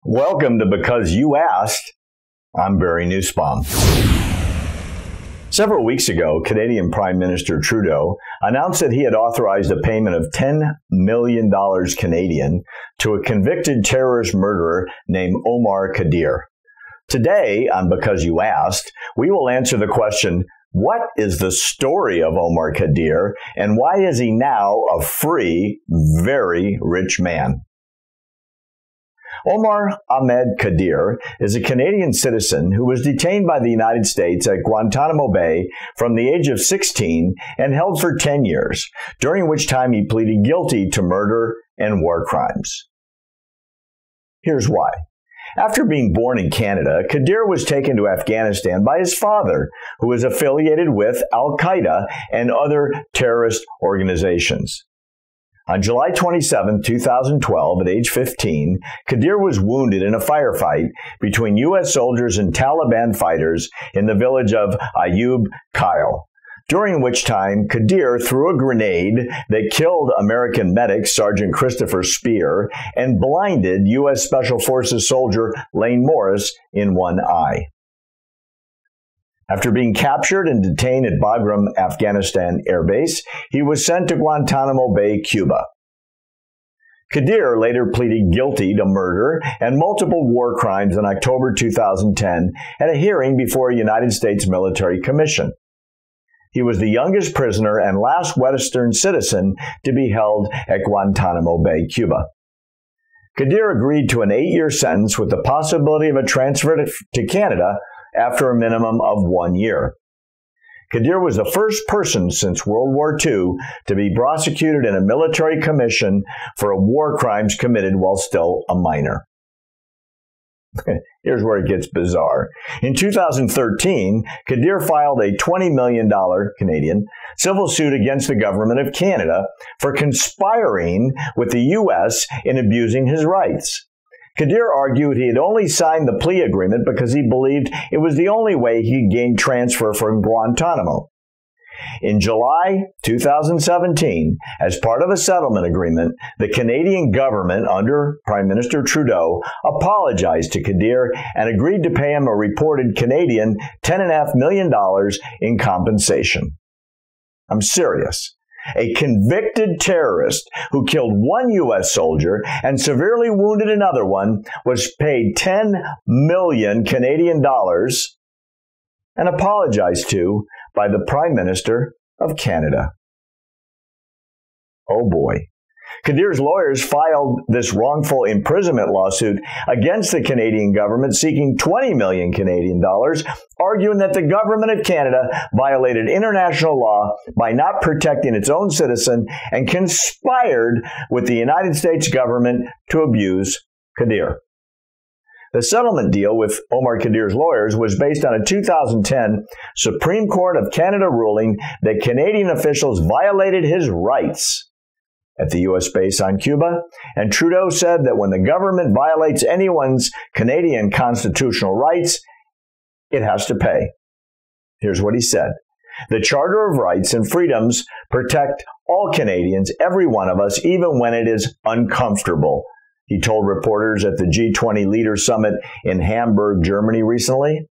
Welcome to Because You Asked. I'm Barry Nussbaum. Several weeks ago, Canadian Prime Minister Trudeau announced that he had authorized a payment of $10 million Canadian to a convicted terrorist murderer named Omar Khadr. Today, on Because You Asked, we will answer the question, what is the story of Omar Khadr, and why is he now a free, very rich man? Omar Ahmed Khadr is a Canadian citizen who was detained by the United States at Guantanamo Bay from the age of 16 and held for 10 years, during which time he pleaded guilty to murder and war crimes. Here's why. After being born in Canada, Khadr was taken to Afghanistan by his father, who was affiliated with Al-Qaeda and other terrorist organizations. On July 27, 2012, at age 15, Khadr was wounded in a firefight between U.S. soldiers and Taliban fighters in the village of Ayub Khail, during which time Khadr threw a grenade that killed American medic Sergeant Christopher Spear and blinded U.S. Special Forces soldier Lane Morris in one eye. After being captured and detained at Bagram, Afghanistan Air Base, he was sent to Guantanamo Bay, Cuba. Khadr later pleaded guilty to murder and multiple war crimes in October 2010 at a hearing before a United States military commission. He was the youngest prisoner and last Western citizen to be held at Guantanamo Bay, Cuba. Khadr agreed to an 8-year sentence with the possibility of a transfer to Canada after a minimum of 1 year. Khadr was the first person since World War II to be prosecuted in a military commission for war crimes committed while still a minor. Here's where it gets bizarre. In 2013, Khadr filed a $20 million Canadian civil suit against the government of Canada for conspiring with the U.S. in abusing his rights. Khadr argued he had only signed the plea agreement because he believed it was the only way he'd gain transfer from Guantanamo. In July 2017, as part of a settlement agreement, the Canadian government, under Prime Minister Trudeau, apologized to Khadr and agreed to pay him a reported Canadian $10.5 million in compensation. I'm serious. A convicted terrorist who killed one U.S. soldier and severely wounded another one was paid 10 million Canadian dollars and apologized to by the Prime Minister of Canada. Oh boy. Khadr's lawyers filed this wrongful imprisonment lawsuit against the Canadian government seeking 20 million Canadian dollars, arguing that the government of Canada violated international law by not protecting its own citizen and conspired with the United States government to abuse Khadr. The settlement deal with Omar Khadr's lawyers was based on a 2010 Supreme Court of Canada ruling that Canadian officials violated his rights at the U.S. base on Cuba, and Trudeau said that when the government violates anyone's Canadian constitutional rights, it has to pay. Here's what he said. The Charter of Rights and Freedoms protect all Canadians, every one of us, even when it is uncomfortable, he told reporters at the G20 Leaders Summit in Hamburg, Germany recently.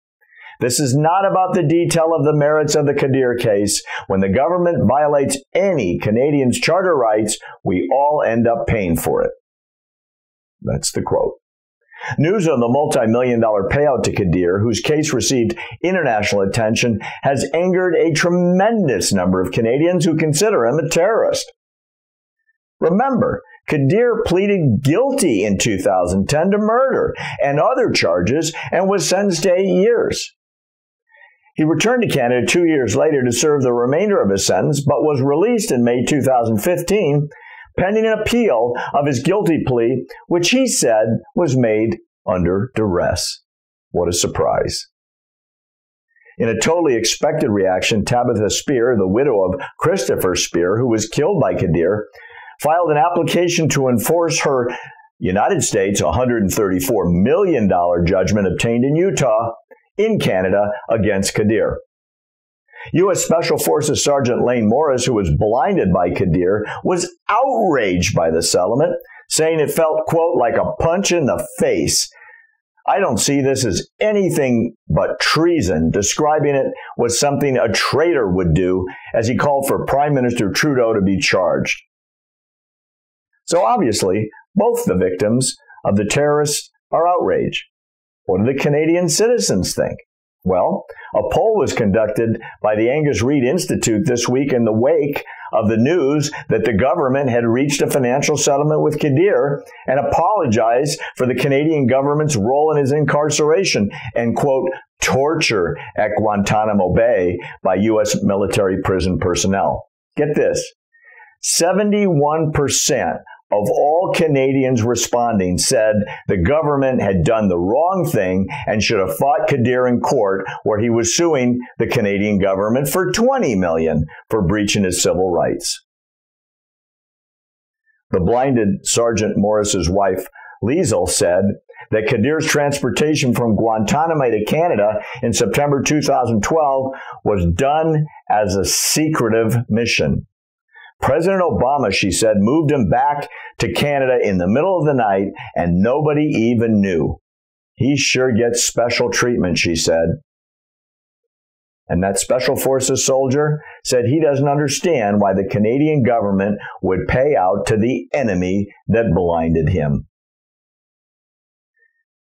This is not about the detail of the merits of the Khadr case. When the government violates any Canadian's charter rights, we all end up paying for it. That's the quote. News of the multi-million-dollar payout to Khadr, whose case received international attention, has angered a tremendous number of Canadians who consider him a terrorist. Remember, Khadr pleaded guilty in 2010 to murder and other charges and was sentenced to 8 years. He returned to Canada 2 years later to serve the remainder of his sentence, but was released in May 2015, pending an appeal of his guilty plea, which he said was made under duress. What a surprise. In a totally expected reaction, Tabitha Spear, the widow of Christopher Spear, who was killed by Khadr, filed an application to enforce her United States $134 million judgment obtained in Utah in Canada against Khadr. U.S. Special Forces Sergeant Lane Morris, who was blinded by Khadr, was outraged by the settlement, saying it felt, quote, like a punch in the face, I don't see this as anything but treason, describing it was something a traitor would do, as he called for Prime Minister Trudeau to be charged. So obviously, both the victims of the terrorists are outraged. What do the Canadian citizens think? Well, a poll was conducted by the Angus Reid Institute this week in the wake of the news that the government had reached a financial settlement with Khadr and apologized for the Canadian government's role in his incarceration and, quote, torture at Guantanamo Bay by U.S. military prison personnel. Get this, 71% of all Canadians responding said the government had done the wrong thing and should have fought Khadr in court, where he was suing the Canadian government for $20 million for breaching his civil rights. The blinded Sergeant Morris's wife, Liesl, said that Khadr's transportation from Guantanamo to Canada in September 2012 was done as a secretive mission. President Obama, she said, moved him back to Canada in the middle of the night, and nobody even knew. He sure gets special treatment, she said. And that Special Forces soldier said he doesn't understand why the Canadian government would pay out to the enemy that blinded him.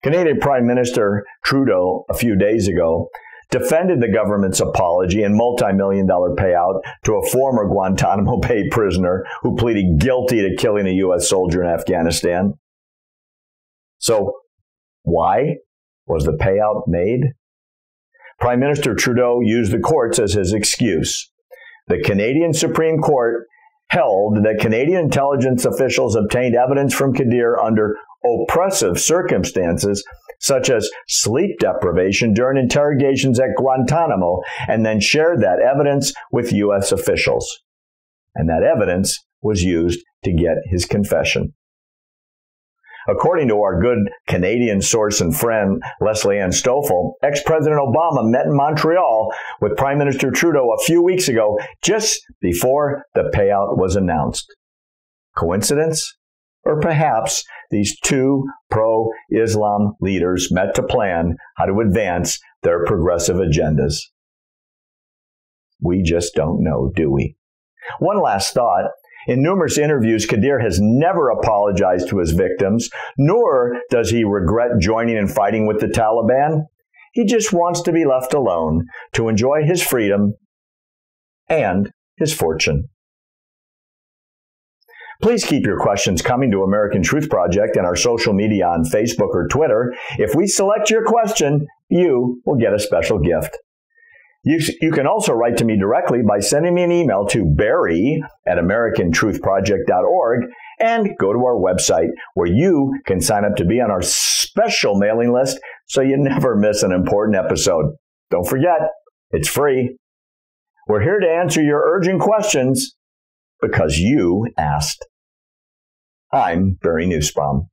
Canadian Prime Minister Trudeau, a few days ago, defended the government's apology and multi-million-dollar payout to a former Guantanamo Bay prisoner who pleaded guilty to killing a U.S. soldier in Afghanistan. So, why was the payout made? Prime Minister Trudeau used the courts as his excuse. The Canadian Supreme Court held that Canadian intelligence officials obtained evidence from Khadr under oppressive circumstances, such as sleep deprivation during interrogations at Guantanamo, and then shared that evidence with U.S. officials. And that evidence was used to get his confession. According to our good Canadian source and friend, Leslie Ann Stoffel, ex-President Obama met in Montreal with Prime Minister Trudeau a few weeks ago, just before the payout was announced. Coincidence? Or perhaps these two pro-Islam leaders met to plan how to advance their progressive agendas. We just don't know, do we? One last thought. In numerous interviews, Khadr has never apologized to his victims, nor does he regret joining and fighting with the Taliban. He just wants to be left alone to enjoy his freedom and his fortune. Please keep your questions coming to American Truth Project and our social media on Facebook or Twitter. If we select your question, you will get a special gift. You can also write to me directly by sending me an email to barry@americantruthproject.org and go to our website where you can sign up to be on our special mailing list so you never miss an important episode. Don't forget, it's free. We're here to answer your urgent questions because you asked. I'm Barry Nussbaum.